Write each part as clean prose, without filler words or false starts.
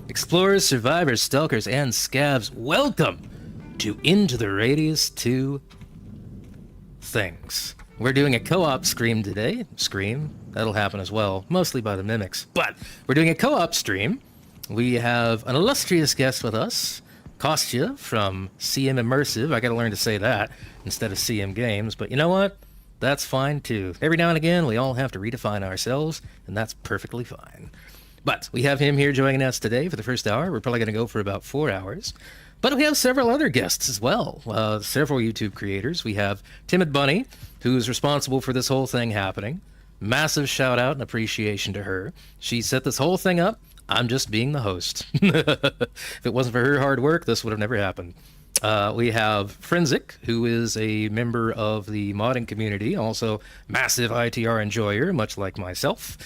Explorers, survivors, stalkers, and scavs, welcome to Into the Radius 2 Things. We're doing a co-op stream today. That'll happen as well, mostly by the mimics. But we're doing a co-op stream. We have an illustrious guest with us, Kostya from CM Immersive. I gotta learn to say that instead of CM Games, but you know what? That's fine too. Every now and again, we all have to redefine ourselves, and that's perfectly fine. But we have him here joining us today for the first hour. We're probably going to go for about 4 hours. But we have several other guests as well, several YouTube creators. We have Timid Bunny, who's responsible for this whole thing happening. Massive shout out and appreciation to her. She set this whole thing up. I'm just being the host. If it wasn't for her hard work, this would have never happened. We have Frenzic, who is a member of the modding community, also massive ITR enjoyer, much like myself.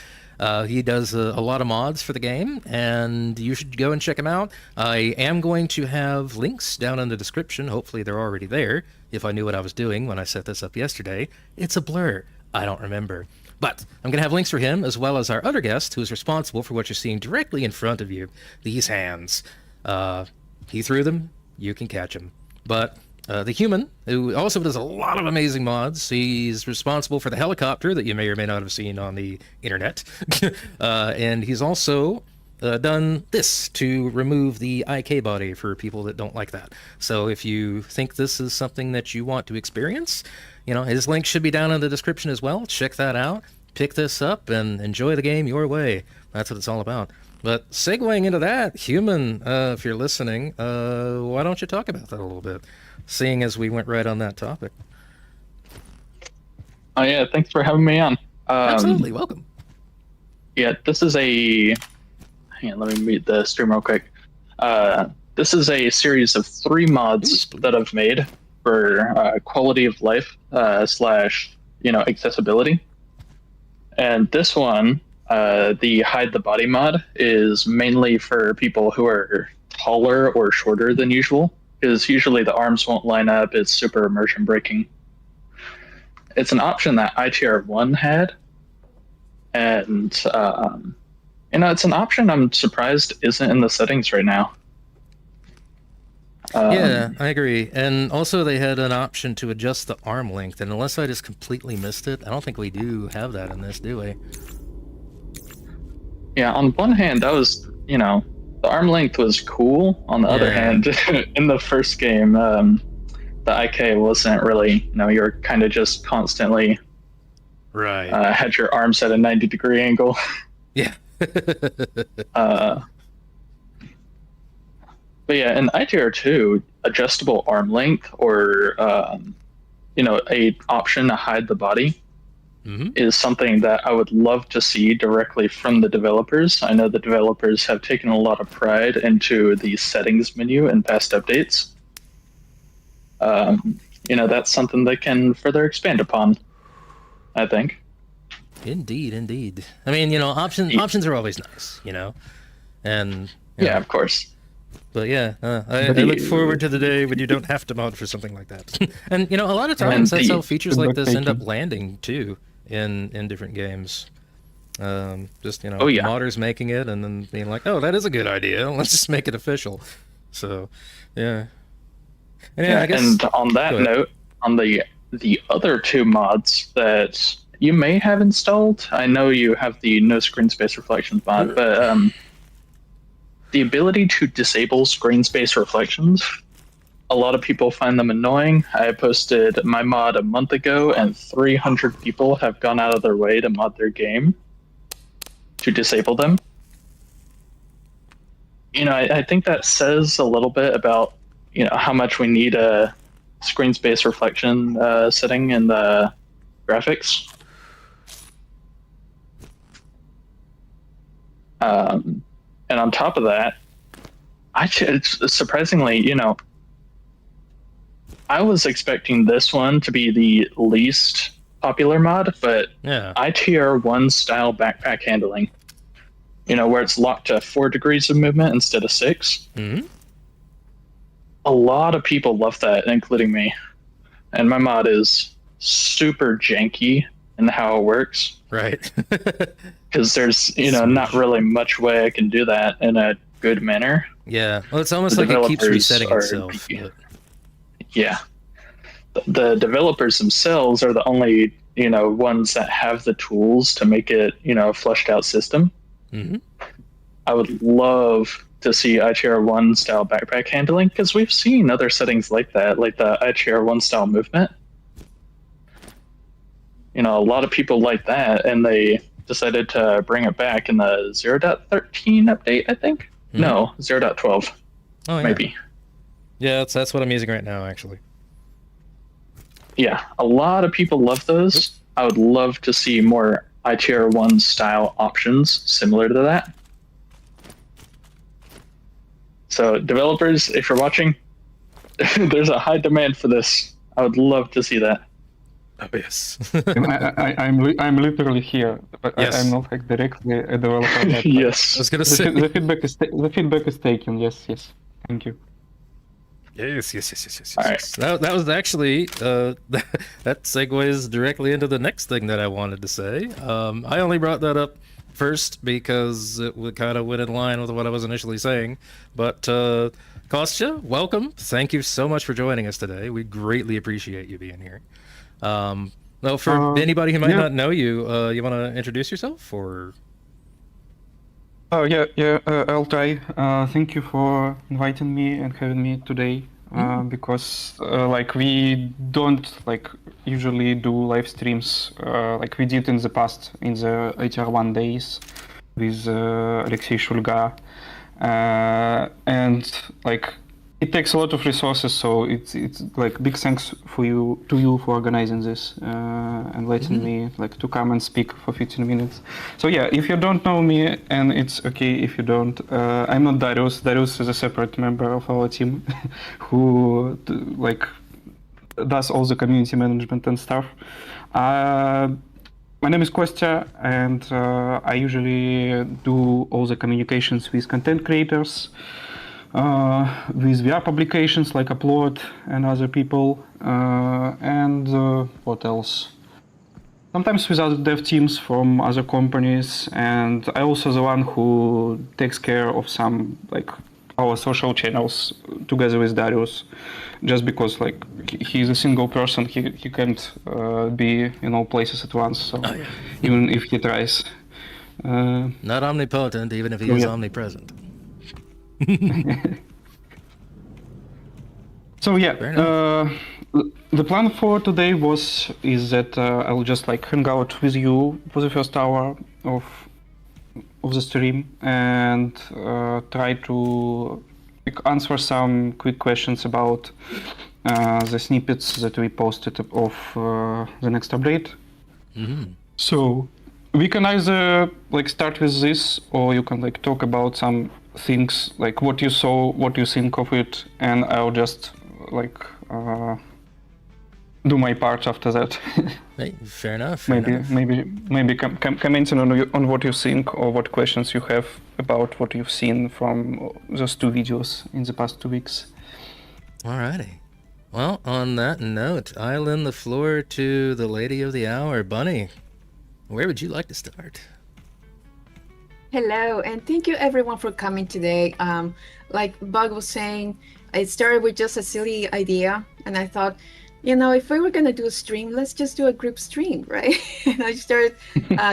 He does a lot of mods for the game, and you should go and check him out. I am going to have links down in the description. Hopefully they're already there, if I knew what I was doing when I set this up yesterday. It's a blur. I don't remember. But I'm going to have links for him, as well as our other guest, who is responsible for what you're seeing directly in front of you, these hands. He threw them. You can catch him. But the human, who also does a lot of amazing mods, he's responsible for the helicopter that you may or may not have seen on the internet. And he's also done this to remove the IK body for people that don't like that. So if you think this is something that you want to experience, you know, his link should be down in the description as well. Check that out. Pick this up and enjoy the game your way. That's what it's all about. But segueing into that, human, if you're listening, why don't you talk about that a little bit, seeing as we went right on that topic? Oh yeah, thanks for having me on. Absolutely, welcome. Yeah, this is a... Hang on, let me mute the stream real quick. This is a series of 3 mods that I've made for quality of life slash, accessibility. And this one, the hide the body mod, is mainly for people who are taller or shorter than usual, because usually the arms won't line up. It's super immersion breaking. It's an option that ITR1 had, and it's an option I'm surprised isn't in the settings right now. Yeah, I agree. And also they had an option to adjust the arm length, and unless I just completely missed it, I don't think we do have that in this, do we? Yeah, on one hand, that was, the arm length was cool. On the other hand, in the first game, the IK wasn't really, you were kind of just constantly had your arms at a 90-degree angle. Yeah. But yeah, in ITR2, adjustable arm length or, a option to hide the body is something that I would love to see directly from the developers. I know the developers have taken a lot of pride into the settings menu in past updates. That's something they can further expand upon, I think. Indeed. I mean, options are always nice, and... Yeah, of course. But yeah, I look forward to the day when you don't have to mod for something like that. And, a lot of times that's how features like this end up landing, too, in different games. Modders making it and then being like, oh, that is a good idea. Let's just make it official. So, yeah. And, I guess... And on that note, on the other 2 mods that you may have installed, I know you have the no screen space reflections mod, but... the ability to disable screen space reflections, a lot of people find them annoying. I posted my mod a month ago, and 300 people have gone out of their way to mod their game to disable them. I think that says a little bit about, how much we need a screen space reflection setting in the graphics. And on top of that, surprisingly, I was expecting this one to be the least popular mod, but ITR1 style backpack handling, where it's locked to 4 degrees of movement instead of 6. Mm-hmm. A lot of people love that, including me. And my mod is super janky in how it works. Right. Because there's, not really much way I can do that in a good manner. Yeah. Well, it's almost The like it keeps developers resetting are itself. the, But yeah. The developers themselves are the only ones that have the tools to make it a fleshed out system. hmm I would love to see ITR1 style backpack handling because we've seen other settings like that, like the ITR1 style movement. A lot of people like that, and they decided to bring it back in the 0.13 update, I think. No, 0.12, Oh yeah. maybe. Yeah, that's what I'm using right now, actually. Yeah, a lot of people love those. Oops. I would love to see more ITR1 style options similar to that. So, developers, if you're watching, there's a high demand for this. I would love to see that. Oh yes. I'm literally here, but Yes. I'm not like directly a developer. But, Yes. I was gonna the, say. the feedback is taken. Yes. Thank you. Yes. All right. That was actually that segues directly into the next thing that I wanted to say. I only brought that up first because it would kind of went in line with what I was initially saying. But Kostya, welcome. Thank you so much for joining us today. We greatly appreciate you being here. Well, for anybody who might not know you, you want to introduce yourself or? Oh yeah. I'll try. Thank you for inviting me and having me today. Because like we don't like usually do live streams like we did in the past in the HR1 days with Alexey Shulga, and like it takes a lot of resources, so it's like big thanks to you for organizing this and letting me like to come and speak for 15 minutes. So yeah, if you don't know me, and it's okay if you don't, I'm not Darius. Darius is a separate member of our team who like does all the community management and stuff. My name is Kostya, and I usually do all the communications with content creators, with VR publications like Upload and other people, and what else? Sometimes with other dev teams from other companies, and I also the one who takes care of some like our social channels together with Darius, just because like he's a single person, he can't be in all places at once. So even if he tries, Not omnipotent, even if he is omnipresent. So yeah, the plan for today is that I'll just like hang out with you for the first hour of the stream and try to answer some quick questions about the snippets that we posted of the next update. So we can either like start with this, or you can like talk about some things like what you saw, what you think of it, and I'll just like do my part after that. Hey, fair enough. Maybe commenting on what you think or what questions you have about what you've seen from those two videos in the past 2 weeks. Alrighty. Well, on that note, I lend the floor to the lady of the hour, Bunny. Where would you like to start? Hello, and thank you everyone for coming today. Like Bug was saying, it started with just a silly idea, and I thought, if we were going to do a stream, let's just do a group stream, right? And I started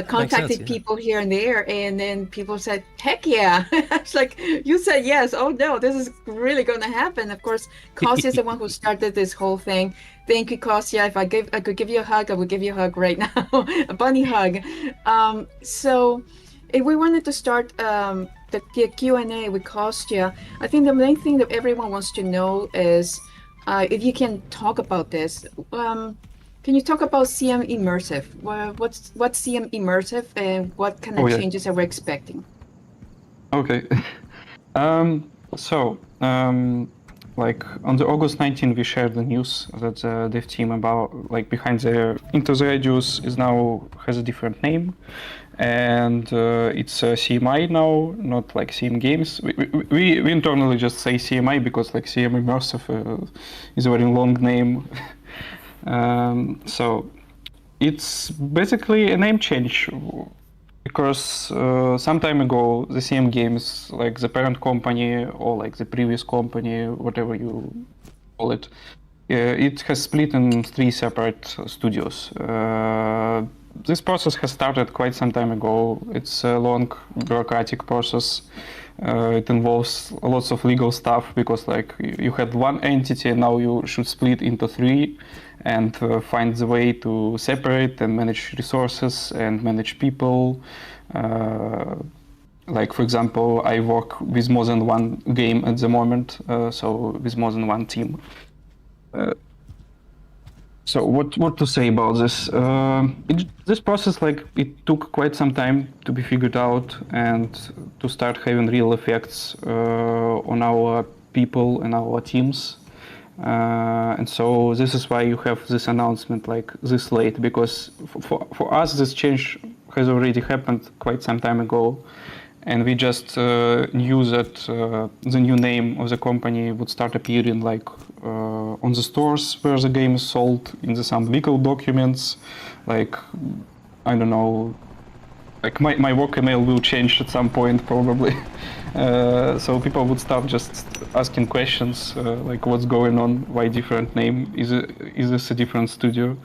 contacting people here and there, and then people said, heck yeah. It's like, you said yes. Oh no, this is really going to happen. Of course, Kostya is the one who started this whole thing. Thank you, Kostya. If I could give you a hug, I would give you a hug right now. A bunny hug. So if we wanted to start the Q&A with Kostya, I think the main thing that everyone wants to know is if you can talk about this. Can you talk about CM Immersive? What's CM Immersive, and what kind of changes are we expecting? Okay. Like on the August 19th, we shared the news that the dev team about like behind the Into the Radius has a different name, and it's CMI now, not like CM Games. We internally just say CMI because like CM Immersive is a very long name. So it's basically a name change because some time ago the CM Games, like the parent company or like the previous company, whatever you call it, it has split in 3 separate studios. This process has started quite some time ago. It's a long bureaucratic process. It involves lots of legal stuff because like you had one entity and now you should split into 3 and find the way to separate and manage resources and manage people. Like for example, I work with more than one game at the moment, so with more than one team. So what to say about this? This process, like, it took quite some time to be figured out and to start having real effects on our people and our teams. And so this is why you have this announcement like this late, because for us this change has already happened quite some time ago. And we just knew that the new name of the company would start appearing like on the stores where the game is sold, in some legal documents. Like, I don't know, like my work email will change at some point probably. So people would start just asking questions like what's going on, why different name, is this a different studio?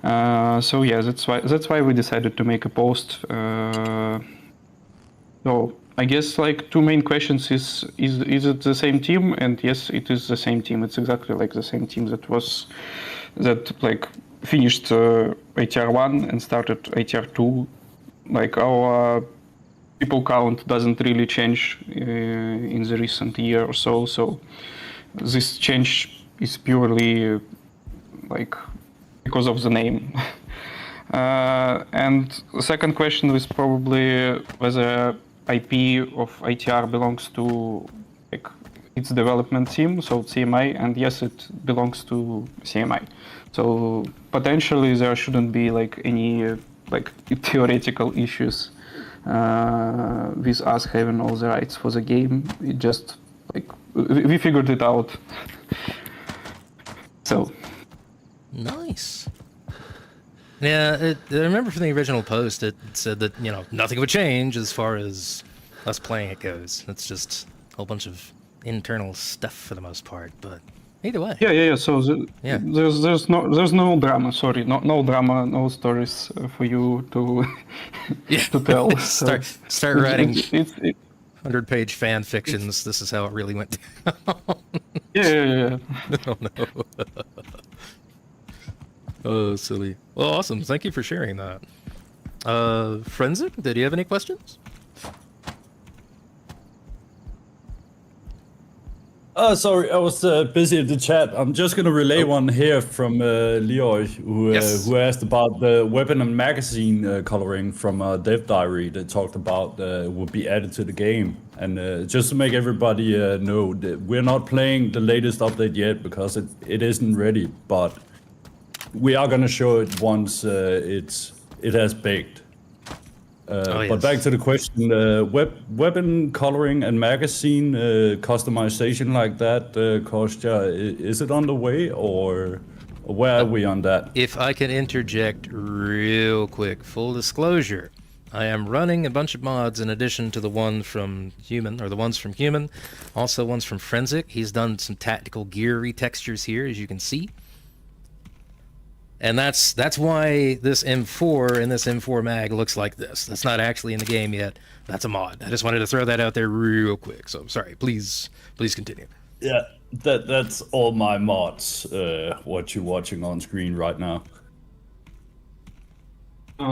So yeah, that's why we decided to make a post. So I guess like 2 main questions is it the same team? And yes, it is the same team. It's exactly like the same team that like finished ATR 1 and started ATR 2. Like our people count doesn't really change in the recent year or so. So this change is purely like because of the name. And the second question was probably whether IP of ITR belongs to like its development team, so CMI, and yes, it belongs to CMI. So potentially there shouldn't be like any like theoretical issues with us having all the rights for the game. It just like we figured it out. So nice. Yeah, I remember from the original post, it said that, you know, nothing would change as far as us playing it goes. It's just a whole bunch of internal stuff for the most part, but either way. Yeah. So there's no drama. Sorry, no drama, no stories for you to to tell. Start writing 100-page fan fictions. This is how it really went down. Yeah. Oh no. Oh, silly. Well, awesome. Thank you for sharing that. Frenzic, did you have any questions? Sorry, I was busy in the chat. I'm just going to relay one here from Leroy, who asked about the weapon and magazine coloring from Dev Diary that talked about would be added to the game. And just to make everybody know, that we're not playing the latest update yet because it isn't ready, but we are gonna show it once it has baked. But back to the question, weapon coloring and magazine customization like that, Kostya, is it on the way or where are we on that? If I can interject real quick, full disclosure, I am running a bunch of mods in addition to the one from Human, or the ones from Human, also ones from Frenzic. He's done some tactical gear retextures here, as you can see. And that's why this M4 and this M4 mag looks like this. That's not actually in the game yet. That's a mod. I just wanted to throw that out there real quick. So sorry, please continue. Yeah, that's all my mods, what you're watching on screen right now.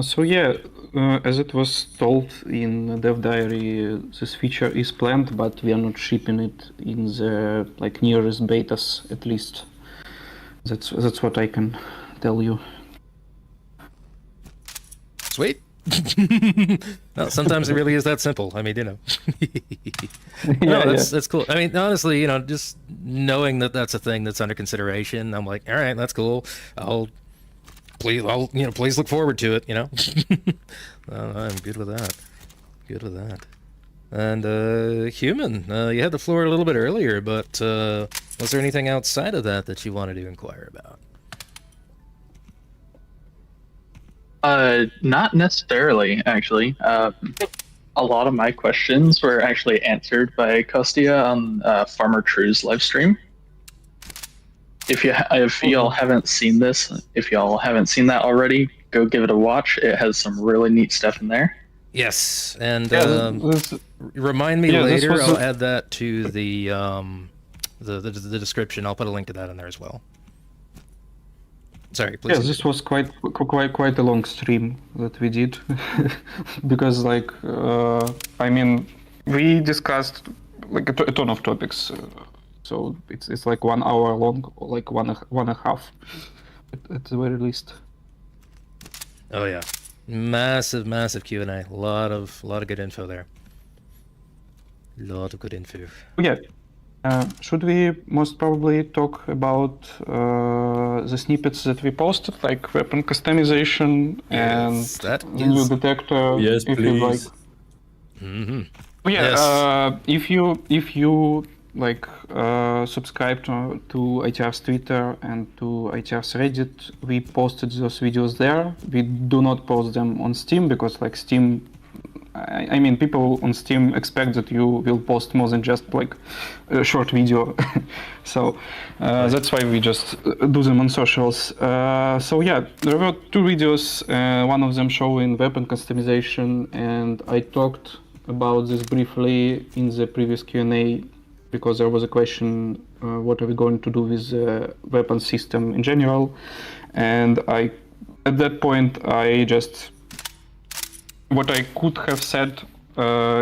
So yeah, as it was told in Dev Diary, this feature is planned, but we are not shipping it in the like nearest betas, at least. That's what I can tell you. Sweet. No, sometimes it really is that simple. I mean, you know. That's cool. I mean, honestly, you know, just knowing that that's a thing that's under consideration, I'm like, all right, that's cool. Please look forward to it. You know. I'm good with that. Good with that. And Human, you had the floor a little bit earlier, but was there anything outside of that you wanted to inquire about? Not necessarily, actually. A lot of my questions were actually answered by Kostya on Farmer True's live stream. If y'all haven't seen this, if y'all haven't seen that already, go give it a watch. It has some really neat stuff in there. Yes, and Yeah, remind me yeah, this later. was I'll a- add that to the description. I'll put a link to that in there as well. Sorry, please. Yeah, this was quite a long stream that we did because I mean we discussed like a ton of topics, so it's like 1 hour long, or like one and a half at the very least. Oh yeah, massive Q&A. A lot of good info there. Lot of good info. Yeah. Should we most probably talk about the snippets that we posted, like weapon customization and Yes, that the new is- detector? Yes, if you like. please. Mm-hmm. Yeah. Yes. If you like subscribe to ITR's Twitter and to ITR's Reddit, we posted those videos there. We do not post them on Steam because like Steam. I mean, people on Steam expect that you will post more than just like a short video, so that's why we just do them on socials. So yeah, there were 2 videos, one of them showing weapon customization, and I talked about this briefly in the previous Q&A because there was a question, what are we going to do with the weapon system in general, and at that point I just what I could have said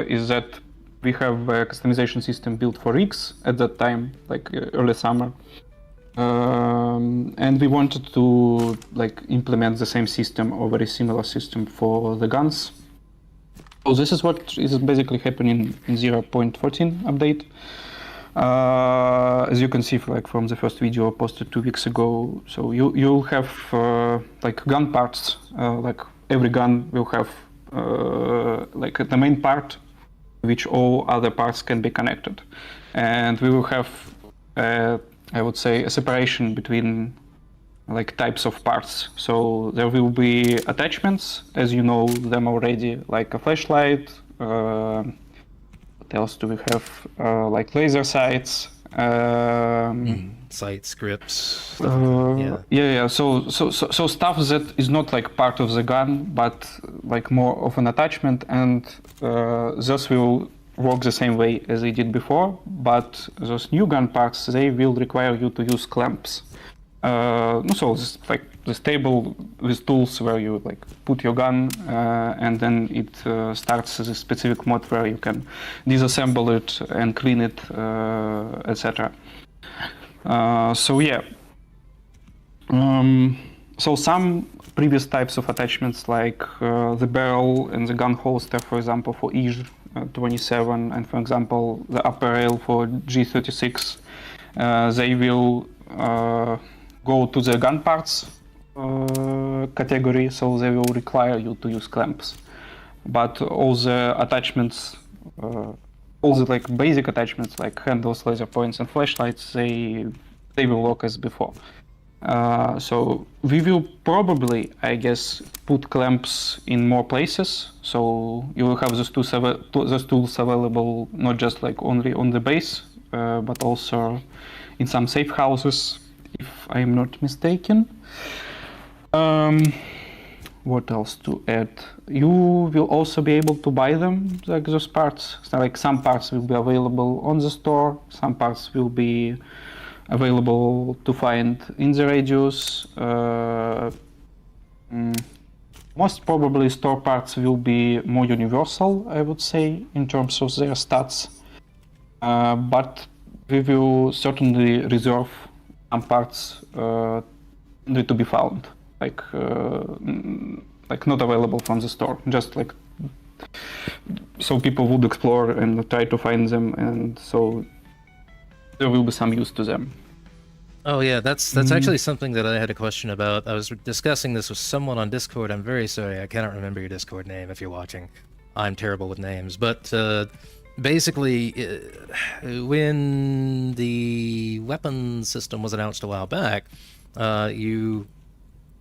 is that we have a customization system built for rigs at that time, like early summer, and we wanted to like implement the same system or very similar system for the guns. So this is what is basically happening in 0.14 update. As you can see, like from the first video posted 2 weeks ago, so you'll have like gun parts, like every gun will have like the main part, which all other parts can be connected, and we will have, I would say, a separation between like types of parts. So there will be attachments, as you know them already, like a flashlight. What else do we have? Like laser sights. Sites, grips. Yeah. So stuff that is not like part of the gun, but like more of an attachment, and those will work the same way as they did before. But those new gun parts, they will require you to use clamps. So it's like this table with tools where you like put your gun, and then it starts as a specific mode where you can disassemble it and clean it, etc. So yeah. So some previous types of attachments, like the barrel and the gun holster, for example, for EJ27, and for example the upper rail for G36, they will go to the gun parts category, so they will require you to use clamps. But all the attachments, all the like basic attachments like handles, laser points, and flashlights, they will work as before. So we will probably, I guess, put clamps in more places. So you will have those tools available not just like only on the base, but also in some safe houses, if I am not mistaken. What else to add? You will also be able to buy them, like those parts. So, like some parts will be available on the store, some parts will be available to find in the radios. Most probably store parts will be more universal, I would say, in terms of their stats. But we will certainly reserve some parts need to be found, like not available from the store, just like so people would explore and try to find them, and so there will be some use to them. Oh yeah, that's actually something that I had a question about. I was discussing this with someone on Discord. I'm very sorry, I cannot remember your Discord name if you're watching. I'm terrible with names, but basically, when the weapon system was announced a while back, you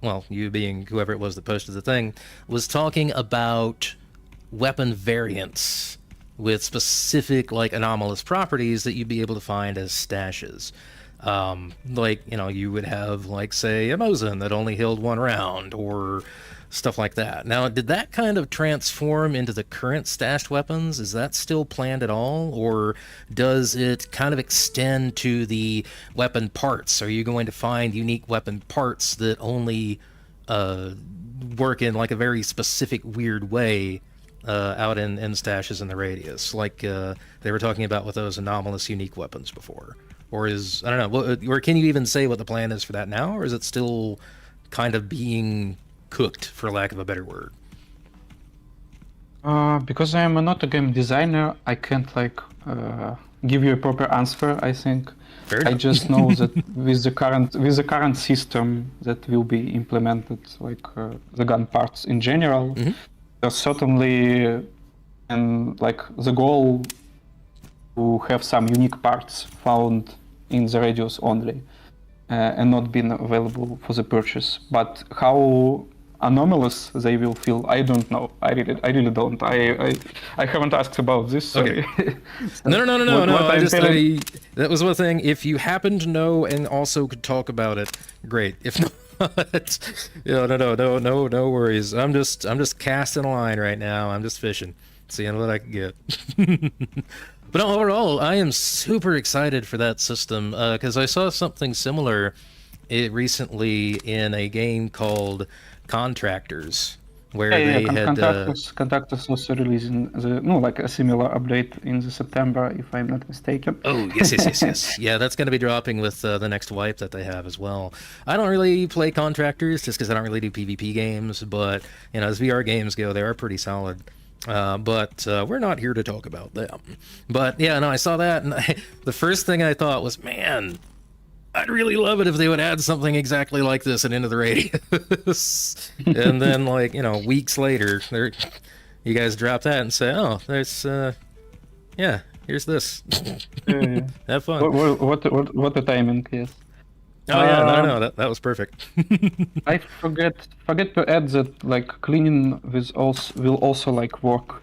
well, you being whoever it was that posted the thing, was talking about weapon variants with specific, like, anomalous properties that you'd be able to find as stashes. Like, you know, you would have, like, say, a Mosin that only held one round, or stuff like that. Now, did that kind of transform into the current stashed weapons? Is that still planned at all? Or does it kind of extend to the weapon parts? Are you going to find unique weapon parts that only work in, like, a very specific, weird way out in stashes in the radius, like they were talking about with those anomalous unique weapons before? Or is, I don't know, or can you even say what the plan is for that now, or is it still kind of being cooked, for lack of a better word? Because I am not a game designer, I can't like give you a proper answer. I think I just know that with the current system that will be implemented, like the gun parts in general, there's certainly and like the goal to have some unique parts found in the radius only and not being available for the purchase. But how anomalous they will feel, I don't know. I really don't. I haven't asked about this. Sorry. Okay. No. That was one thing. If you happen to know and also could talk about it, great. If not, no worries. I'm just casting a line right now. I'm just fishing, seeing what I can get. But overall, I am super excited for that system because I saw something similar recently in a game called Contractors, where they had Contractors also releasing like a similar update in the September, if I'm not mistaken. Oh yes. Yeah, that's going to be dropping with the next wipe that they have as well. I don't really play Contractors just because I don't really do PvP games, but you know, as VR games go, they are pretty solid. But we're not here to talk about them. But yeah, no, I saw that, and the first thing I thought was, man, I'd really love it if they would add something exactly like this and Into the Radius. And then, like, you know, weeks later, you guys drop that and say, oh, there's, yeah, here's this. Have fun. What the timing, yes. Oh yeah, no, that was perfect. I forget to add that like cleaning will also like work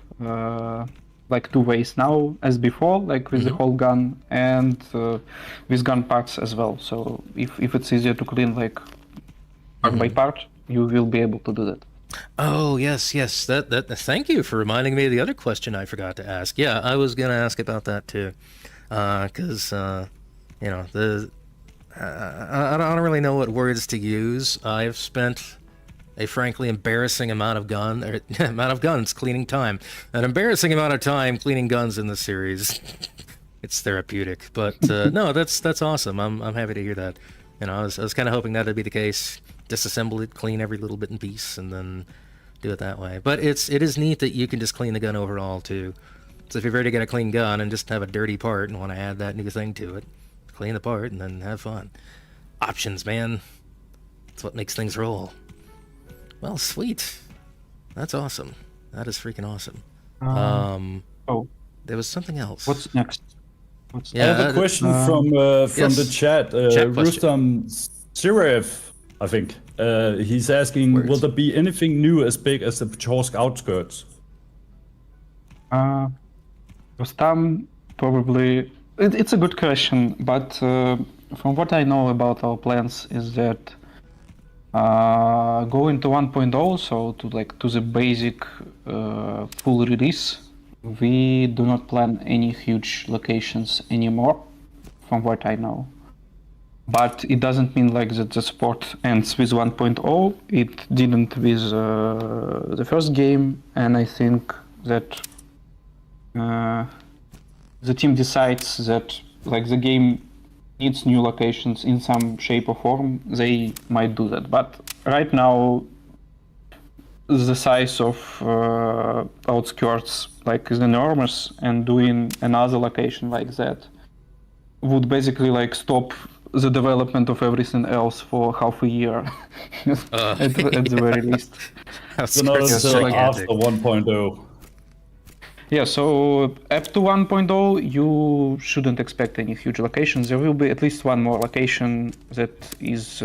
like two ways now as before, like with the whole gun and with gun parts as well. So if it's easier to clean like part by part, you will be able to do that. Oh yes. That. Thank you for reminding me of the other question I forgot to ask. Yeah, I was gonna ask about that too, because you know I don't really know what words to use. I've spent a frankly embarrassing amount of guns cleaning time. An embarrassing amount of time cleaning guns in this series. It's therapeutic, but no, that's awesome. I'm happy to hear that. You know, I was kind of hoping that'd be the case. Disassemble it, clean every little bit and piece, and then do it that way. But it is neat that you can just clean the gun overall too. So if you've already got a clean gun and just have a dirty part and want to add that new thing to it, clean the part and then have fun. Options, man. That's what makes things roll. Well, sweet. That's awesome. That is freaking awesome. There was something else. What's next? I have a question from the chat. Rustam Sirev, I think. He's asking, will there be anything new as big as the Pechorsk outskirts? Rustam, probably. It's a good question, but from what I know about our plans is that going to 1.0, so to the basic full release, we do not plan any huge locations anymore, from what I know. But it doesn't mean like that the support ends with 1.0. It didn't with the first game, and I think that the team decides that like the game needs new locations in some shape or form, they might do that. But right now, the size of outskirts like is enormous, and doing another location like that would basically like stop the development of everything else for half a year at the very least. So not until after 1.0. Yeah, so up to 1.0, you shouldn't expect any huge locations. There will be at least one more location that is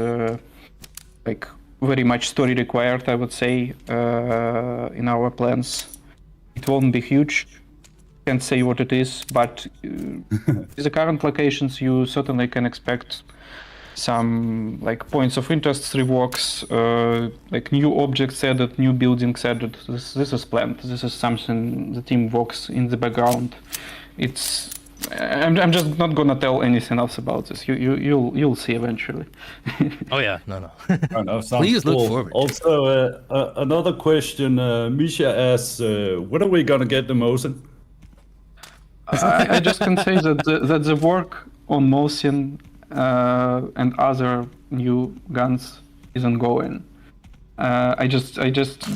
like very much story required, I would say, in our plans. It won't be huge. Can't say what it is, but with the current locations, you certainly can expect some like points of interest reworks, like new objects added, new buildings added. This is planned. This is something the team works in the background. It's I'm just not gonna tell anything else about this. You'll see eventually. Oh yeah, no. Sounds Please look cool. forward. Also, another question. Misha asks, when are we gonna get the Mosin? I just can say that the work on Mosin and other new guns is ongoing. I just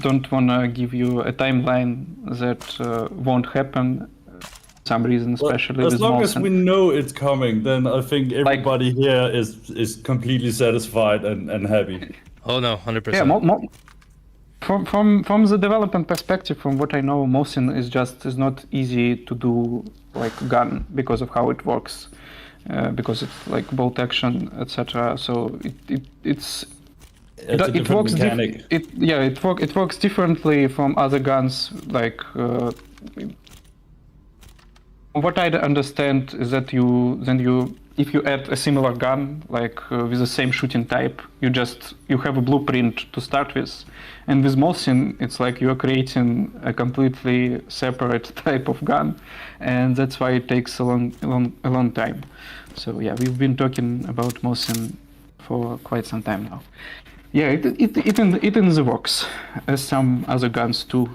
don't want to give you a timeline that won't happen. Some reason, especially as with long as Mosin. we know it's coming, then I think everybody here is completely satisfied and happy. Oh no, 100%. Yeah, from the development perspective, from what I know, Mosin is not easy to do like gun because of how it works, because it's like bolt action, etc. So it works mechanic. It works differently from other guns. Like what I understand is that if you add a similar gun, like with the same shooting type, you have a blueprint to start with. And with Mosin, it's like you're creating a completely separate type of gun, and that's why it takes a long time. So yeah, we've been talking about Mosin for quite some time now. Yeah, it in the works, as some other guns too.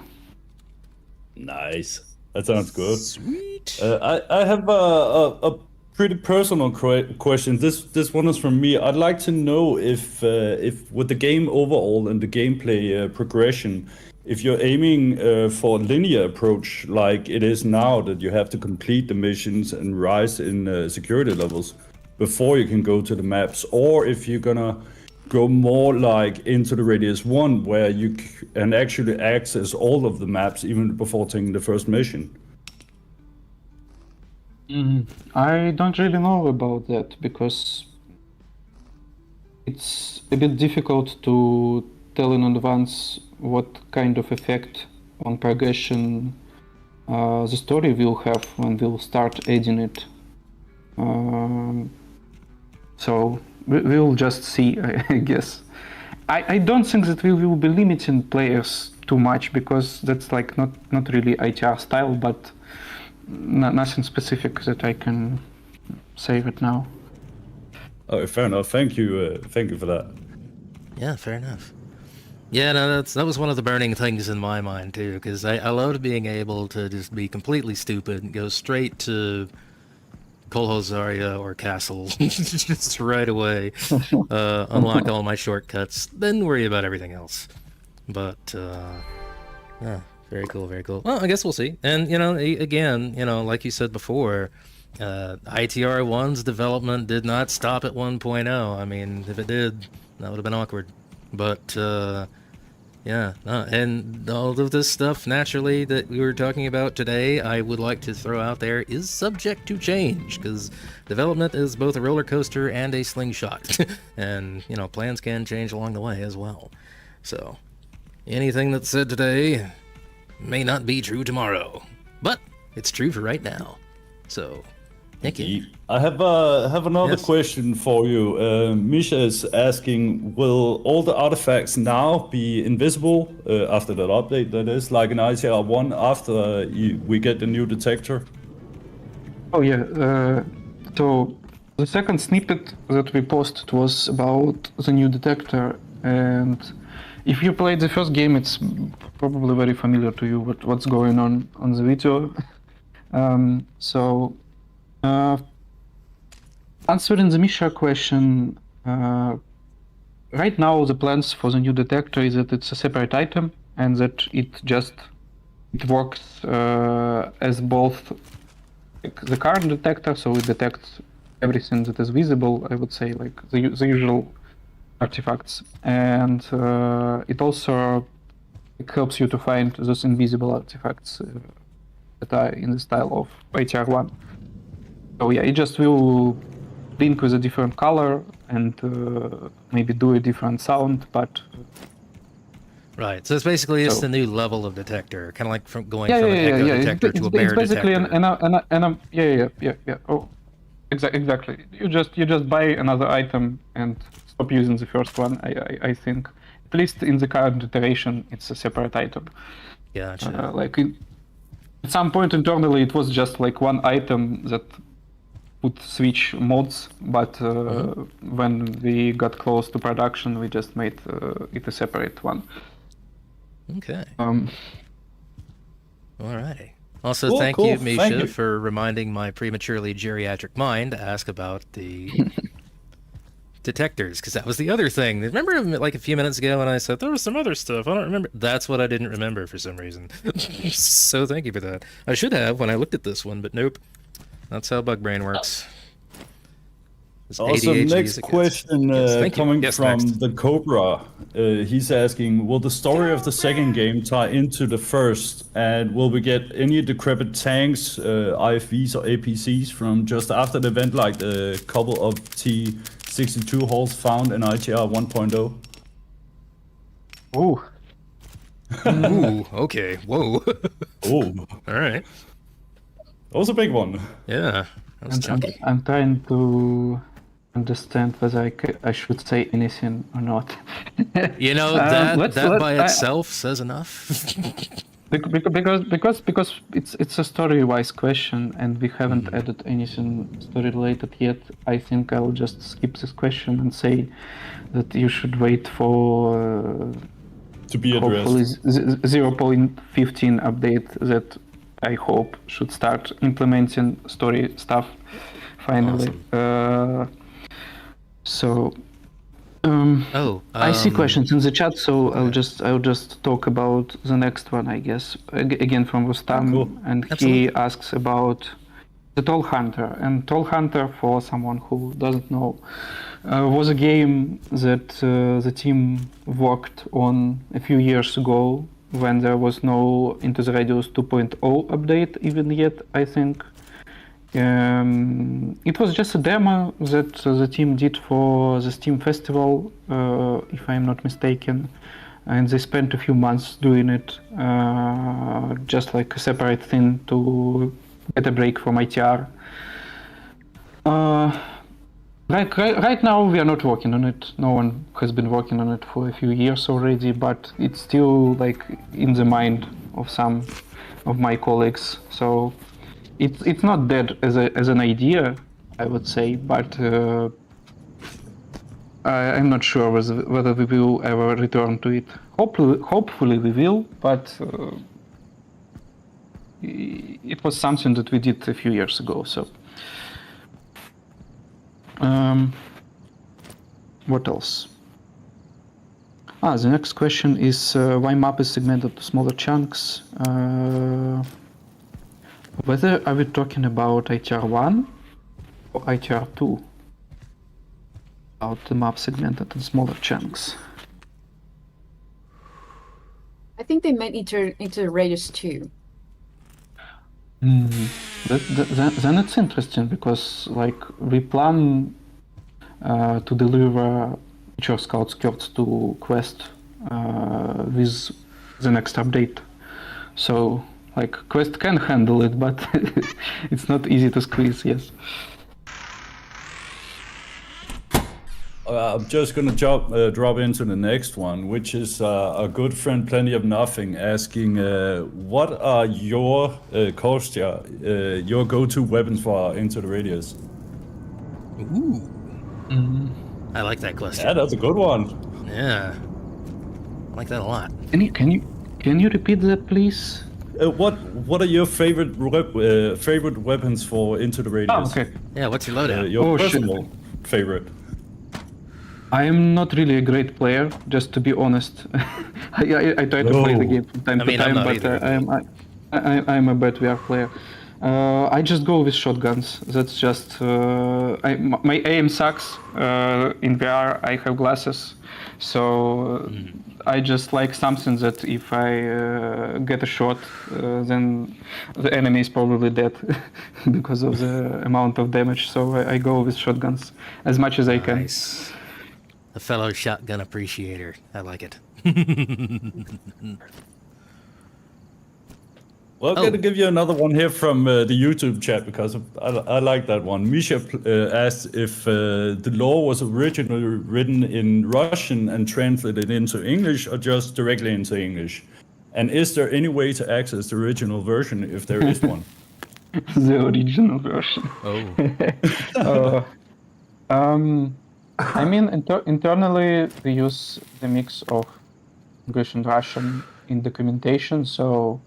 Nice. That sounds good. Sweet. I have a pretty personal question. This one is from me. I'd like to know if with the game overall and the gameplay progression, if you're aiming for a linear approach like it is now, that you have to complete the missions and rise in security levels before you can go to the maps, or if you're gonna go more like into the Radius 1, where you can actually access all of the maps even before taking the first mission. I don't really know about that, because it's a bit difficult to tell in advance what kind of effect on progression the story will have when we'll start adding it. So we'll just see, I guess. I don't think that we will be limiting players too much, because that's like not really ITR style, but nothing specific that I can say right now. Oh, fair enough. Thank you for that. Yeah, fair enough. Yeah, no, that was one of the burning things in my mind too, because I loved being able to just be completely stupid and go straight to Kolhozaria or Castle just right away, unlock all my shortcuts, then worry about everything else. But yeah, very cool, very cool. Well, I guess we'll see. And again, like you said before, ITR 1's development did not stop at 1.0. I mean, if it did, that would have been awkward. But yeah, and all of this stuff, naturally, that we were talking about today, I would like to throw out there, is subject to change, because development is both a roller coaster and a slingshot. And, plans can change along the way as well. So, anything that's said today may not be true tomorrow, but it's true for right now. So, thank you. I have another question for you. Misha is asking, will all the artifacts now be invisible after that update, that is, like in ITR 1, after we get the new detector? Oh yeah, so the second snippet that we posted was about the new detector, and if you played the first game, it's probably very familiar to you what's going on the video. Answering the Misha question, right now the plans for the new detector is that it's a separate item, and that it works as both the current detector, so it detects everything that is visible, I would say, like the usual artifacts, and it also helps you to find those invisible artifacts that are in the style of ITR 1. So yeah, it just will blink with a different color and maybe do a different sound, but Right. So it's basically just a new level of detector, kind of like from going yeah, from yeah, an yeah, echo yeah. detector to a bear It's basically detector. yeah. Oh, exactly. You just buy another item and stop using the first one. I think, at least in the current iteration, it's a separate item. Gotcha. At some point internally, it was just like one item that would switch modes, but when we got close to production, we just made it a separate one. Okay. Um, Alrighty. Also, Cool, thank cool. you, Thank Misha, you. for reminding my prematurely geriatric mind to ask about the detectors, because that was the other thing. Remember, like a few minutes ago, when I said there was some other stuff? I don't remember. That's what I didn't remember for some reason. So thank you for that. I should have when I looked at this one, but nope. That's how bug brain works. As Also, ADHD as next it gets. question Yes, thank you. coming Yes, from next. the Cobra. He's asking, will the story of the second game tie into the first? And will we get any decrepit tanks, IFVs or APCs from just after the event, like the couple of T-62 holes found in ITR 1.0? oh, Ooh, okay. Whoa. Oh, All right. that was a big one. Yeah. That was chunky. I'm trying to understand whether I should say anything or not. You know, that by I- itself says enough. because it's a story-wise question and we haven't added anything story-related yet. I think I'll just skip this question and say that you should wait for To be hopefully addressed. 0.15 update that I hope should start implementing story stuff finally. I see questions in the chat, so I'll just talk about the next one, I guess. Again from Rustam, Cool. and Absolutely. he asks about the Toll Hunter. And Toll Hunter, for someone who doesn't know, was a game that the team worked on a few years ago when there was no Into the Radius 2.0 update even yet, I think. It was just a demo that the team did for the Steam Festival, if I'm not mistaken, and they spent a few months doing it, just like a separate thing to get a break from ITR. Right now we are not working on it. No one has been working on it for a few years already, but it's still like in the mind of some of my colleagues. So it's not dead as an idea, I would say, but I'm not sure whether we will ever return to it. Hopefully we will, but it was something that we did a few years ago. So what else? The next question is why map is segmented to smaller chunks. Whether are we talking about ITR 1 or ITR 2? About the map segmented in smaller chunks. I think they meant into Radius 2. Then it's interesting because like we plan to deliver Feature Scout skirts to Quest with the next update. So like Quest can handle it, but it's not easy to squeeze, yes. I'm just gonna drop into the next one, which is a good friend, Plenty of Nothing, asking, what are your Kostya, your go-to weapons for Into the Radius? Ooh. I like that question. Yeah, that's a good one. Yeah. I like that a lot. Can you repeat that, please? What are your favorite weapons for Into the Radius? Okay. Yeah, what's your loadout? Your shit. personal favorite. I am not really a great player, just to be honest. I try to play the game from time to I'm time, not but either. I'm a bad VR player. I just go with shotguns. That's just my aim sucks. In VR, I have glasses, so I just like something that if I get a shot, then the enemy is probably dead because of the amount of damage. So I go with shotguns as much as I can. Nice. A fellow shotgun appreciator. I like it. Well, I'm going to give you another one here from the YouTube chat because I like that one. Misha asked if the lore was originally written in Russian and translated into English or just directly into English. And is there any way to access the original version if there is one? The original version. Oh. I mean, internally we use the mix of English and Russian in documentation, so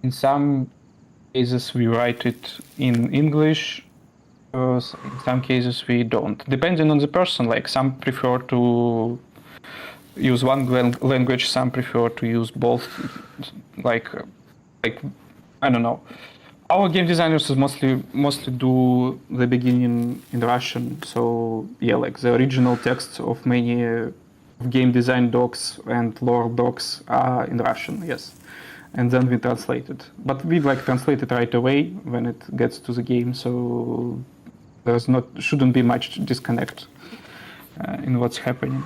in some cases we write it in English, in some cases we don't. Depending on the person, like some prefer to use one language, some prefer to use both. Like I don't know. Our game designers mostly do the beginning in Russian, so yeah, like the original texts of many game design docs and lore docs are in Russian, yes. And then we translate it. But we translate it right away when it gets to the game, so shouldn't be much disconnect in what's happening.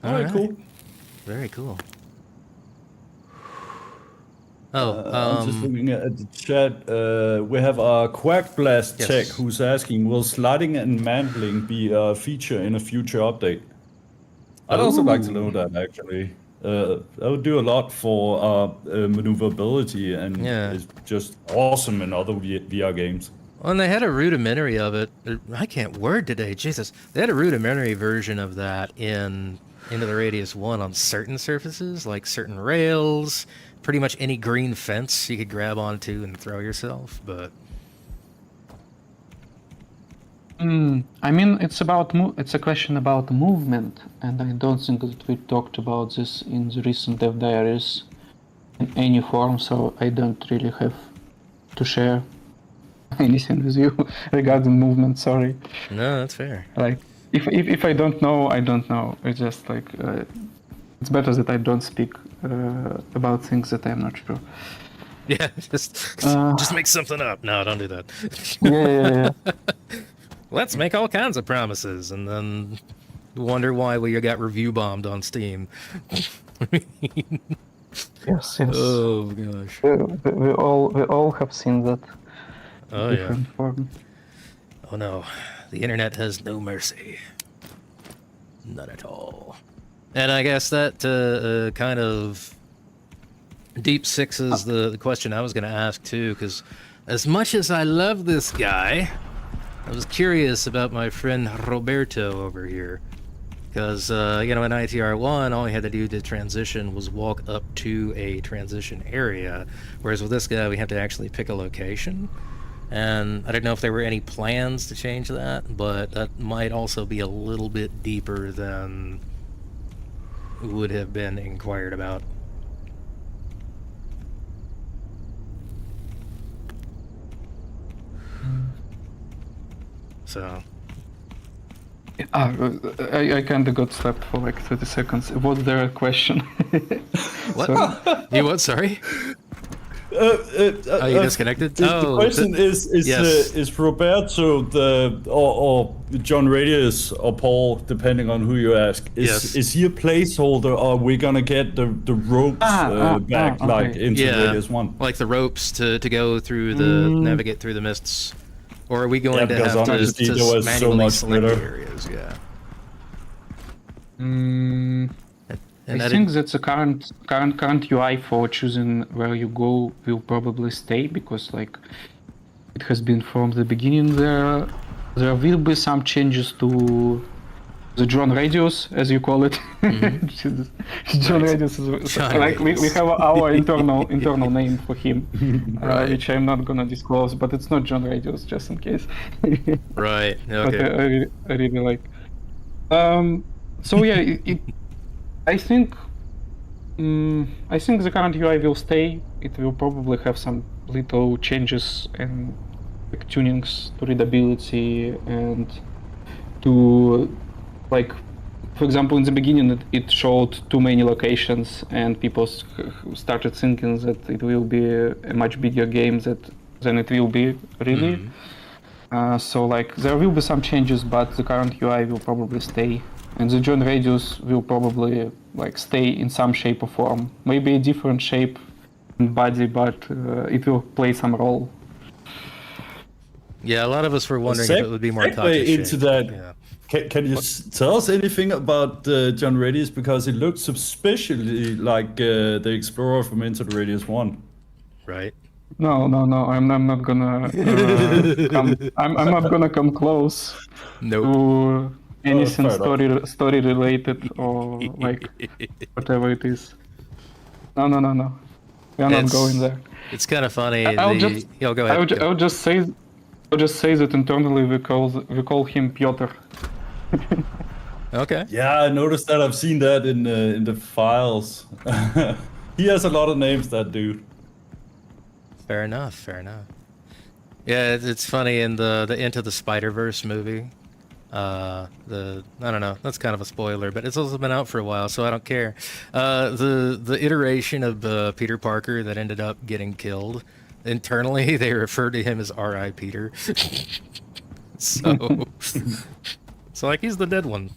All right, cool. Very cool. I'm just looking at the chat. We have a Quack Blast Tech who's asking, will sliding and mantling be a feature in a future update? I'd also like to know that, actually. That would do a lot for maneuverability, and it's just awesome in other VR games. Well, and they had a rudimentary of it. I can't word today, Jesus. They had a rudimentary version of that in Into the Radius 1 on certain surfaces, like certain rails, pretty much any green fence you could grab onto and throw yourself, but... I mean, it's a question about movement, and I don't think that we talked about this in the recent dev diaries in any form, so I don't really have to share anything with you regarding movement. Sorry. No, that's fair. Like, if I don't know, I don't know. It's just like it's better that I don't speak about things that I'm not sure. Yeah, just make something up. No, don't do that. Yeah. Let's make all kinds of promises and then wonder why we got review bombed on Steam. Yes. Oh gosh. We all have seen that. Oh different yeah. form. Oh no, the internet has no mercy. None at all. And I guess that kind of deep sixes the question I was going to ask too, because as much as I love this guy, I was curious about my friend Roberto over here. Because, in ITR1, all he had to do to transition was walk up to a transition area. Whereas with this guy, we have to actually pick a location. And I didn't know if there were any plans to change that, but that might also be a little bit deeper than would have been inquired about. So... I kind of got slapped for like 30 seconds. Was there a question? What? You what? Sorry? Are you disconnected? The question is Roberto or John Radius or Paul, depending on who you ask, is he a placeholder, or are we gonna get the ropes back like into Radius 1? Like the ropes to go through the navigate through the mists. Or are we going to have to manually select the areas? Yeah. I think that the current UI for choosing where you go will probably stay, because like it has been from the beginning there. There will be some changes to the John Radius, as you call it. John Radius is like we have our internal name for him, which I'm not gonna disclose, but it's not John Radius, just in case. Right. Okay. But I really like. So yeah, I think I think the current UI will stay. It will probably have some little changes and like tunings to readability and to like, for example, in the beginning it showed too many locations and people started thinking that it will be a much bigger game than it will be really. So like there will be some changes, but the current UI will probably stay, and the join radius will probably like stay in some shape or form. Maybe a different shape and body, but it will play some role. Yeah, a lot of us were wondering if it would be more touchy into that. Yeah. Can you tell us anything about John Radius, because it looks suspiciously like the Explorer from Into the Radius 1. Right. No. I'm not gonna come. I'm not gonna come close to anything story related or like whatever it is. No. We are not going there. It's kind of funny. Go ahead. I would just say that internally we call him Piotr. Okay. Yeah, I noticed that. I've seen that in the files. He has a lot of names, that dude. Fair enough. Yeah, it's funny in the Into the Spider-Verse movie. I don't know, that's kind of a spoiler, but it's also been out for a while, so I don't care. The iteration of Peter Parker that ended up getting killed, internally they refer to him as R.I. Peter. So like he's the dead one.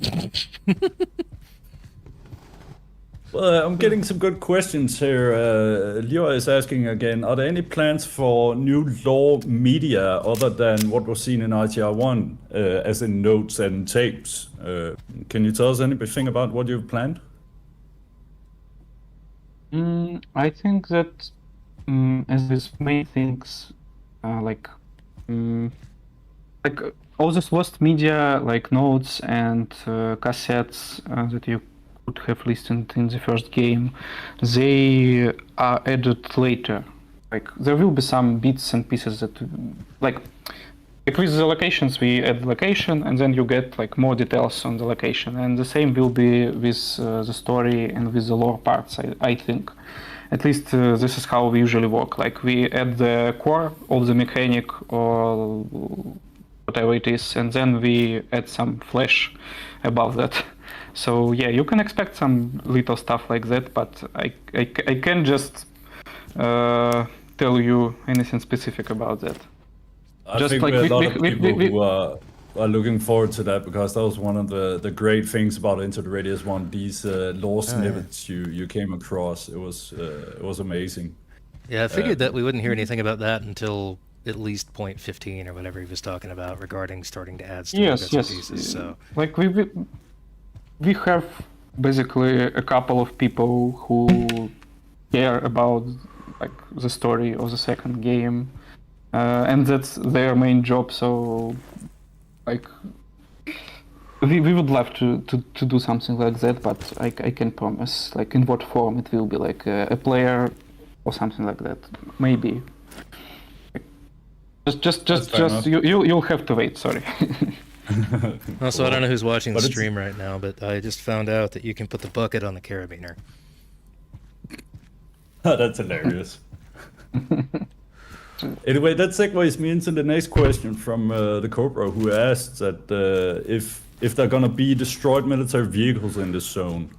Well, I'm getting some good questions here. Leo is asking again, are there any plans for new lore media other than what was seen in ITR1, as in notes and tapes? Can you tell us anything about what you've planned? I think that as these main things, like all this lost media, like notes and cassettes that you could have listened in the first game, they are added later. Like there will be some bits and pieces that, like with the locations, we add the location and then you get like more details on the location, and the same will be with the story and with the lore parts. I think, at least this is how we usually work. Like we add the core of the mechanic or whatever it is, and then we add some flesh above that. So yeah, you can expect some little stuff like that, but I can't just tell you anything specific about that. I think a lot of people who are looking forward to that, because that was one of the great things about Into the Radius 1. These lore snippets you came across, it was amazing. Yeah, I figured that we wouldn't hear anything about that until at least point 15 or whatever he was talking about regarding starting to add story bits and pieces. So like we have basically a couple of people who care about like the story of the second game, and that's their main job. So like we would love to do something like that, but I can promise like in what form it will be, like a player or something like that, maybe. Just you'll have to wait. Sorry. Also, I don't know who's watching the stream right now, but I just found out that you can put the bucket on the carabiner. Oh, that's hilarious. Anyway, that segues me into the next question from the Cobra, who asked that if they're gonna be destroyed military vehicles in this zone,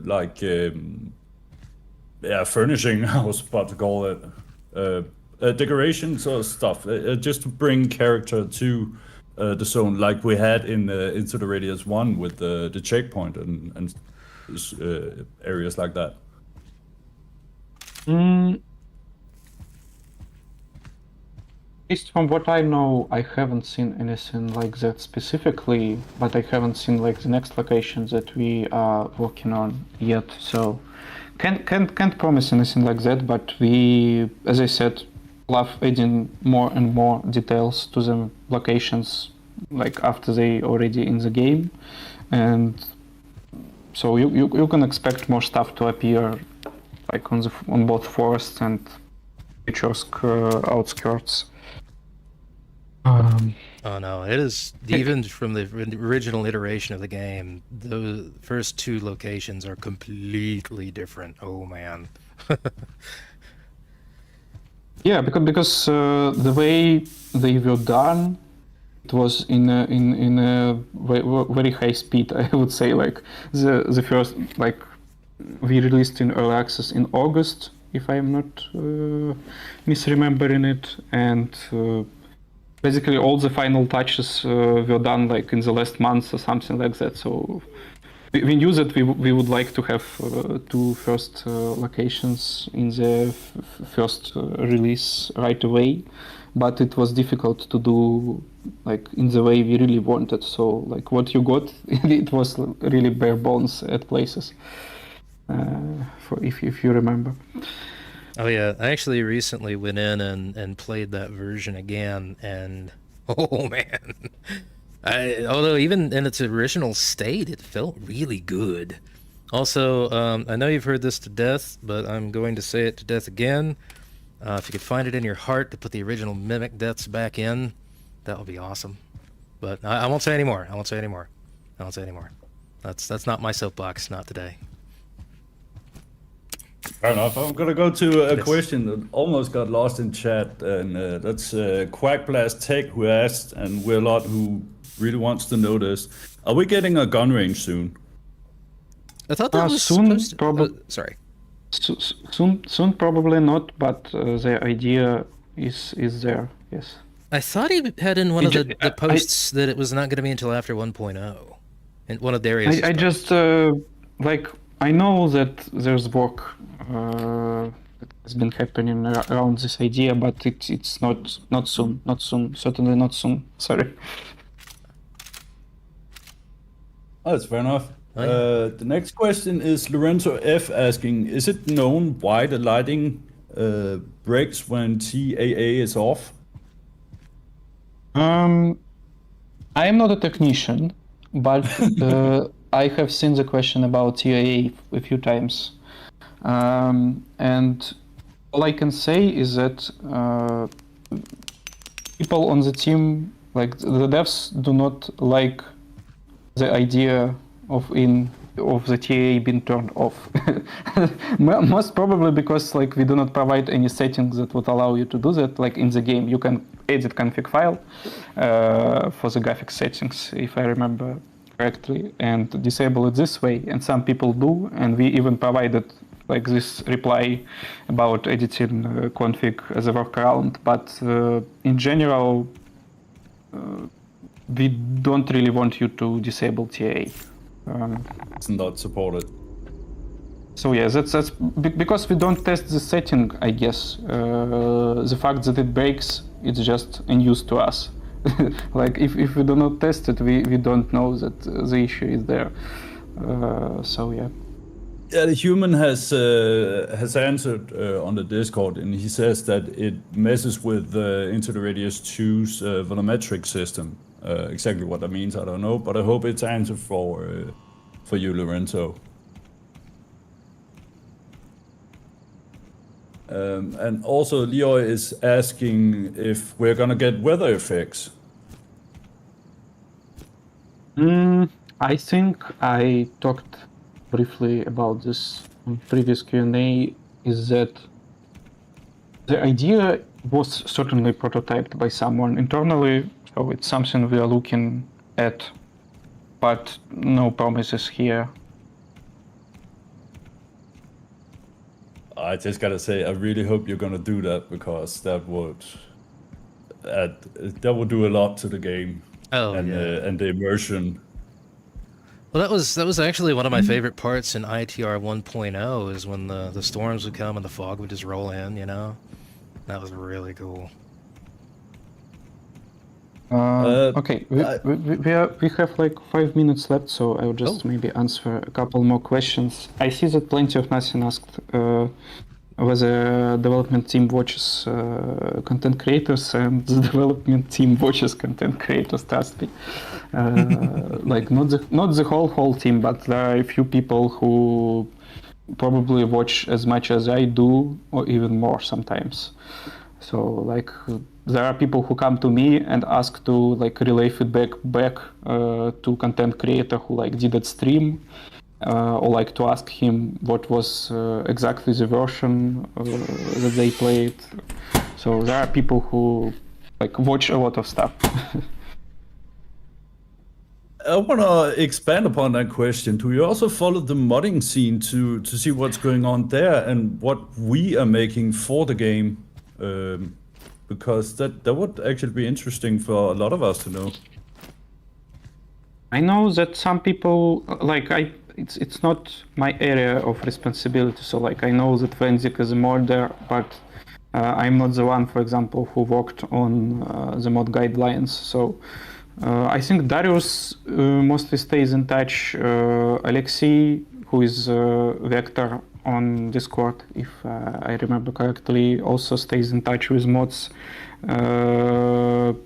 like furnishing, I was about to call it, decorations or stuff, just to bring character to the zone, like we had in Into the Radius 1 with the checkpoint and areas like that. At least from what I know, I haven't seen anything like that specifically, but I haven't seen like the next locations that we are working on yet. So can't promise anything like that, but we, as I said, love adding more and more details to the locations, like after they already in the game, and so you can expect more stuff to appear, like on both forests and Picturesque outskirts. Oh no, it is even from the original iteration of the game. The first two locations are completely different. Oh man. Yeah, because the way they were done, it was in a very high speed. I would say like the first like we released in early access in August, if I'm not misremembering it, and basically all the final touches were done like in the last month or something like that. So we knew that we would like to have two first locations in the first release right away, but it was difficult to do like in the way we really wanted. So like what you got, it was really bare bones at places. For if you remember. Oh yeah, I actually recently went in and played that version again, and oh man, although even in its original state, it felt really good. Also, I know you've heard this to death, but I'm going to say it to death again. If you could find it in your heart to put the original mimic deaths back in, that would be awesome. But I won't say anymore. I won't say anymore. I won't say anymore. That's not my soapbox. Not today. Fair enough. I'm gonna go to a question that almost got lost in chat, and that's Quackblast Tech who asked, and we're a lot who really wants to know this. Are we getting a gun range soon? I thought that was soon, supposed to... probably. Sorry. Soon, probably not, but the idea is there. Yes. I thought he had in one of the posts that it was not going to be until after 1.0. In one of Darius' I just like I know that there's work that has been happening around this idea, but it's not soon. Certainly not soon. Sorry. Oh, that's fair enough. Oh, yeah. The next question is Lorenzo F asking, is it known why the lighting breaks when TAA is off? I am not a technician, but I have seen the question about TAA a few times. And all I can say is that people on the team, like the devs, do not like the idea of the TAA being turned off. Most probably because like we do not provide any settings that would allow you to do that. Like in the game, you can edit config file for the graphics settings, if I remember correctly, and disable it this way. And some people do, and we even provided like this reply about editing config as a workaround. But in general, we don't really want you to disable TAA. It's not supported. So yeah, that's because we don't test the setting, I guess. The fact that it breaks, it's just a news to us. Like if we do not test it, we don't know that the issue is there. So yeah. Yeah, the human has answered on the Discord, and he says that it messes with Into the Radius 2's volumetric system. Exactly what that means, I don't know, but I hope it's answered for you, Lorenzo. And also, Leroy is asking if we're gonna get weather effects. I think I talked briefly about this in previous Q&A, is that the idea was certainly prototyped by someone internally, so it's something we are looking at, but no promises here. I just gotta say, I really hope you're gonna do that, because that would do a lot to the game. Oh, and yeah. And the immersion. Well, that was actually one of my favorite parts in ITR 1.0 is when the storms would come and the fog would just roll in, you know? That was really cool. Okay, we have like 5 minutes left, so I will just maybe answer a couple more questions. I see that Plenty of Nothing asked whether development team watches content creators, and the development team watches content creators, trust me. Like not the whole team, but there are a few people who probably watch as much as I do, or even more sometimes. So like there are people who come to me and ask to like relay feedback back to content creator who like did that stream, or like to ask him what was exactly the version that they played. So there are people who like watch a lot of stuff. I want to expand upon that question. Do you also follow the modding scene to see what's going on there and what we are making for the game? Because that would actually be interesting for a lot of us to know. I know that some people like it's not my area of responsibility. So like I know that Venzik is a modder, but I'm not the one, for example, who worked on the mod guidelines. So I think Darius mostly stays in touch. Alexei, who is Vector on Discord, if I remember correctly, also stays in touch with mods, with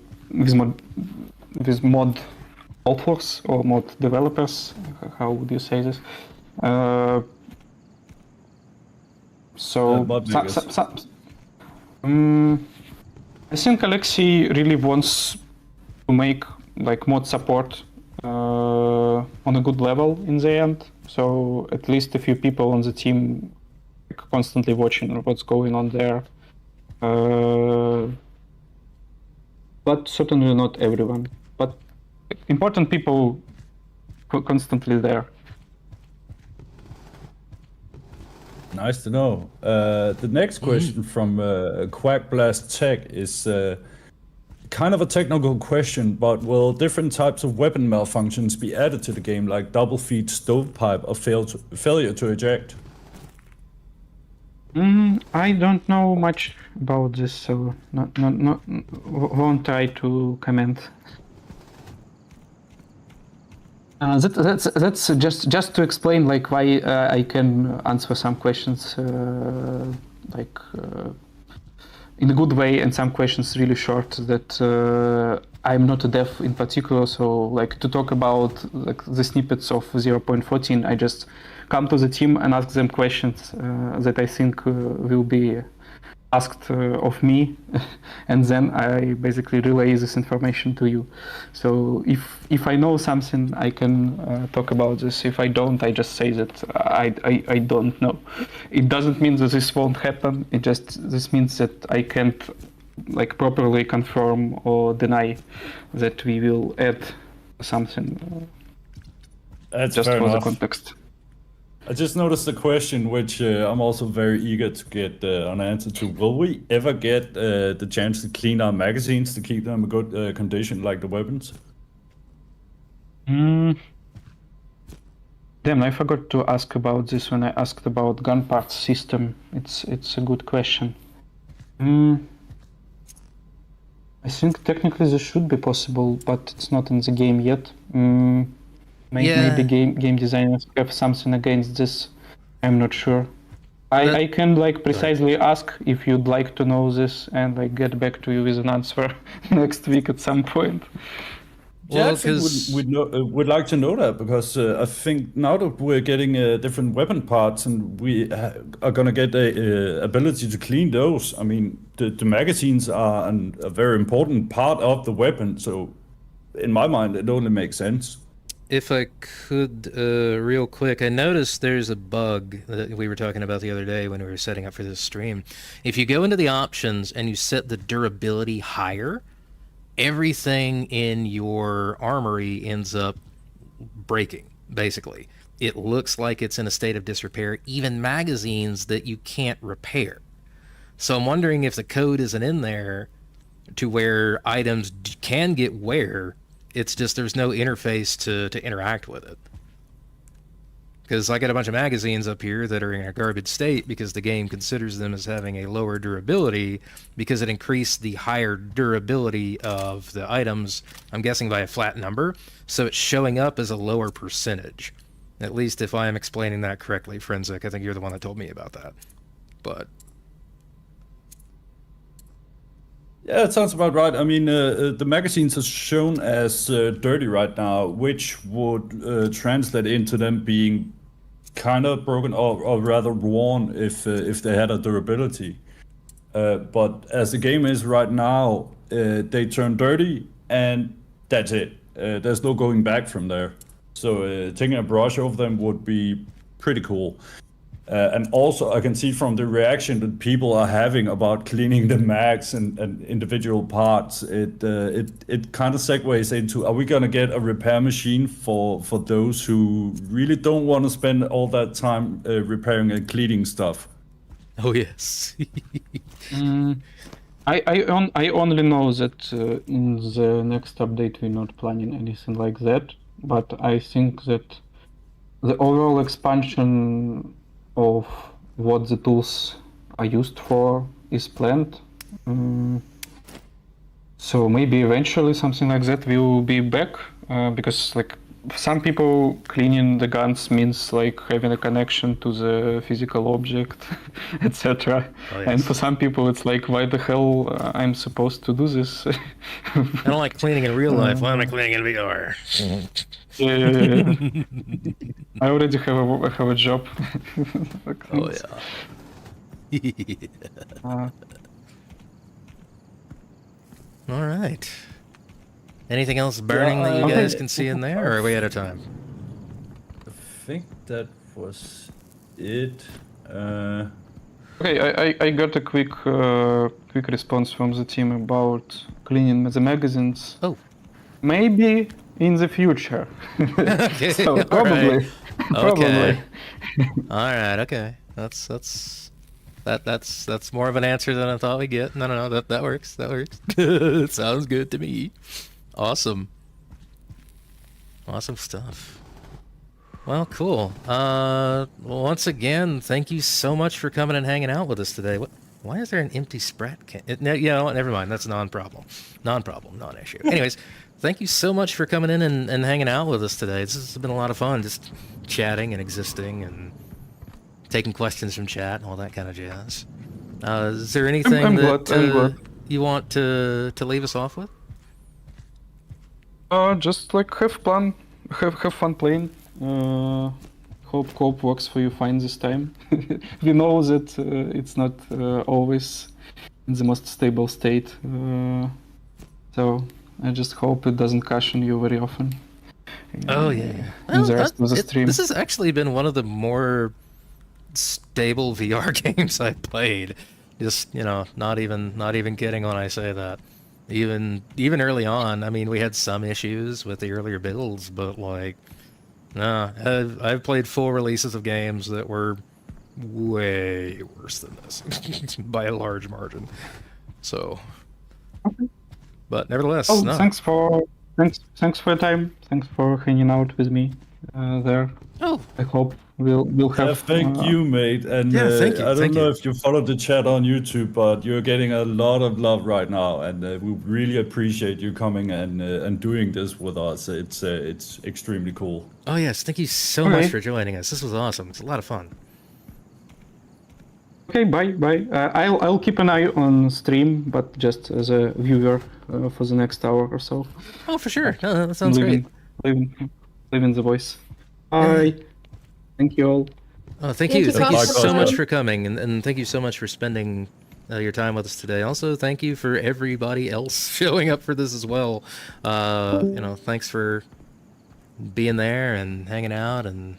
mod authors or mod developers. How would you say this? Mod makers. I think Alexei really wants to make like mod support on a good level in the end. So at least a few people on the team like, constantly watching what's going on there. But certainly not everyone. But important people constantly there. Nice to know. The next question from Quackblast Tech is kind of a technical question, but will different types of weapon malfunctions be added to the game, like double feed, stovepipe, or failure to eject? I don't know much about this, so won't try to comment. That's just to explain like why I can answer some questions like in a good way and some questions really short. That I'm not a dev in particular, so like to talk about like the snippets of 0.14, I just come to the team and ask them questions that I think will be asked of me, and then I basically relay this information to you. So if I know something, I can talk about this. If I don't, I just say that I don't know. It doesn't mean that this won't happen. This means that I can't like properly confirm or deny that we will add something. That's just fair for enough. the context. I just noticed a question which I'm also very eager to get an answer to. Will we ever get the chance to clean our magazines to keep them in good condition like the weapons? Damn, I forgot to ask about this when I asked about gun parts system. It's a good question. I think technically this should be possible, but it's not in the game yet. Maybe game designers have something against this. I'm not sure. I can like precisely ask if you'd like to know this and like get back to you with an answer next week at some point. Yeah, I think we'd like to know that, because I think now that we're getting different weapon parts and we are going to get the ability to clean those, I mean, the magazines are a very important part of the weapon, so in my mind, it only makes sense. If I could, real quick, I noticed there's a bug that we were talking about the other day when we were setting up for this stream. If you go into the options and you set the durability higher, everything in your armory ends up breaking, basically. It looks like it's in a state of disrepair, even magazines that you can't repair. So I'm wondering if the code isn't in there to where items can get wear. It's just there's no interface to interact with it. Because I got a bunch of magazines up here that are in a garbage state because the game considers them as having a lower durability because it increased the higher durability of the items, I'm guessing by a flat number, so it's showing up as a lower percentage. At least if I am explaining that correctly, Forensic. I think you're the one that told me about that. But yeah, it sounds about right. I mean, the magazines are shown as dirty right now, which would translate into them being kind of broken or rather worn if they had a durability. But as the game is right now, they turn dirty, and that's it. There's no going back from there. So taking a brush over them would be pretty cool. And also, I can see from the reaction that people are having about cleaning the mags and individual parts, it kind of segues into, are we going to get a repair machine for those who really don't want to spend all that time repairing and cleaning stuff? Oh, yes. I only know that in the next update we're not planning anything like that, but I think that the overall expansion of what the tools are used for is planned. So maybe eventually something like that will be back, because like some people cleaning the guns means like having a connection to the physical object, etc. Oh, yes. And for some people it's like, why the hell I'm supposed to do this? I don't like cleaning in real life. Why am I cleaning in VR? Yeah. I already have a job. Oh, yeah. All right. Anything else burning that you guys can see in there, or are we out of time? I think that was it. Okay, I got a quick response from the team about cleaning the magazines. Oh. Maybe in the future. Okay. So probably. Okay. All right. Okay. That's more of an answer than I thought we'd get. No. That works. That works. Sounds good to me. Awesome. Awesome stuff. Well, cool. Once again, thank you so much for coming and hanging out with us today. Why is there an empty Sprat can? Never mind. That's a non-problem. Non-issue. Anyways, thank you so much for coming in and hanging out with us today. This has been a lot of fun, just chatting and existing and taking questions from chat and all that kind of jazz. Is there anything I'm that glad. you want to leave us off with? Just like have fun playing. Hope works for you fine this time. We know that it's not always in the most stable state, so I just hope it doesn't caution you very often. Oh yeah. In the rest of the stream. This has actually been one of the more stable VR games I've played. Just not even kidding when I say that. Even early on, I mean, we had some issues with the earlier builds, but like, nah, I've played full releases of games that were way worse than this by a large margin. So, but nevertheless, Oh, no. thanks for your time. Thanks for hanging out with me there. Oh, I hope we'll have. Thank you, mate. And thank you. I don't Thank know you. if you followed the chat on YouTube, but you're getting a lot of love right now, and we really appreciate you coming and doing this with us. It's extremely cool. Oh yes, thank you so Okay. much for joining us. This was awesome. It's a lot of fun. Okay, bye. I'll keep an eye on stream, but just as a viewer for the next hour or so. Oh, for sure. No, that sounds great. Leaving the voice. Bye. Thank you all. Oh, thank Thank you. you, Thank you Kostya. so much for coming, and thank you so much for spending your time with us today. Also, thank you for everybody else showing up for this as well. Thanks for being there and hanging out and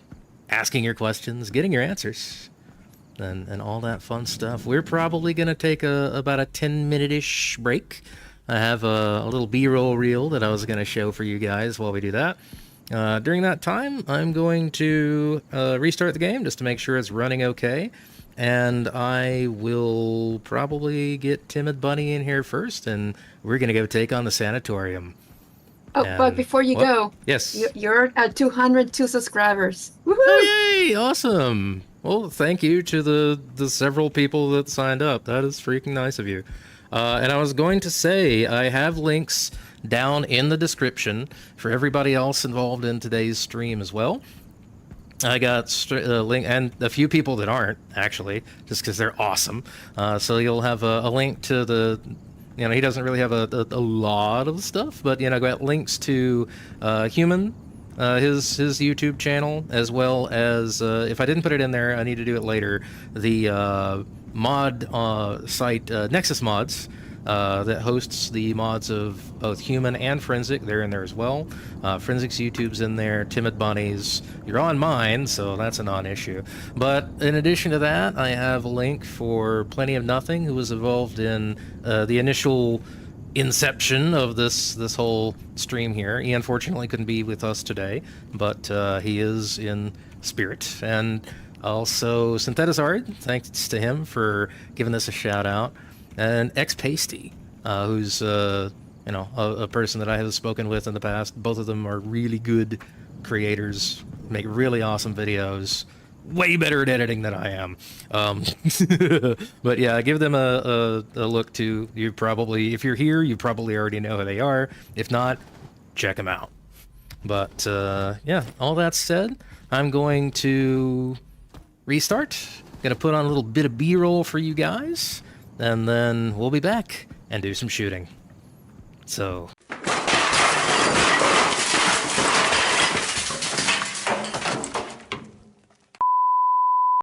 asking your questions, getting your answers, and all that fun stuff. We're probably going to take about a 10-minute-ish break. I have a little B-roll reel that I was going to show for you guys while we do that. During that time, I'm going to restart the game just to make sure it's running okay. And I will probably get Timid Bunny in here first, and we're going to go take on the sanatorium. Oh, but And- before you what? go, Yes. you're at 202 subscribers. Woohoo! Oh, yay! Awesome. Well, thank you to the several people that signed up. That is freaking nice of you. And I was going to say, I have links down in the description for everybody else involved in today's stream as well. I got a link, and a few people that aren't, actually, just because they're awesome. So you'll have a link to the... he doesn't really have a lot of stuff, but, got links to Human, his YouTube channel, as well as, if I didn't put it in there, I need to do it later, the mod site Nexus Mods that hosts the mods of both Human and Forensic. They're in there as well. Forensic's YouTube's in there. Timid Bunnies. You're on mine, so that's a non-issue. But in addition to that, I have a link for Plenty of Nothing, who was involved in the initial inception of this whole stream here. He unfortunately couldn't be with us today, but he is in spirit. And also Synthetisard, thanks to him for giving us a shout out. And X Pasty, who's a person that I have spoken with in the past. Both of them are really good creators, make really awesome videos, way better at editing than I am. But yeah, give them a look too. You probably, if you're here, you probably already know who they are. If not, check them out. But yeah, all that said, I'm going to restart. Gonna put on a little bit of B-roll for you guys, and then we'll be back and do some shooting. So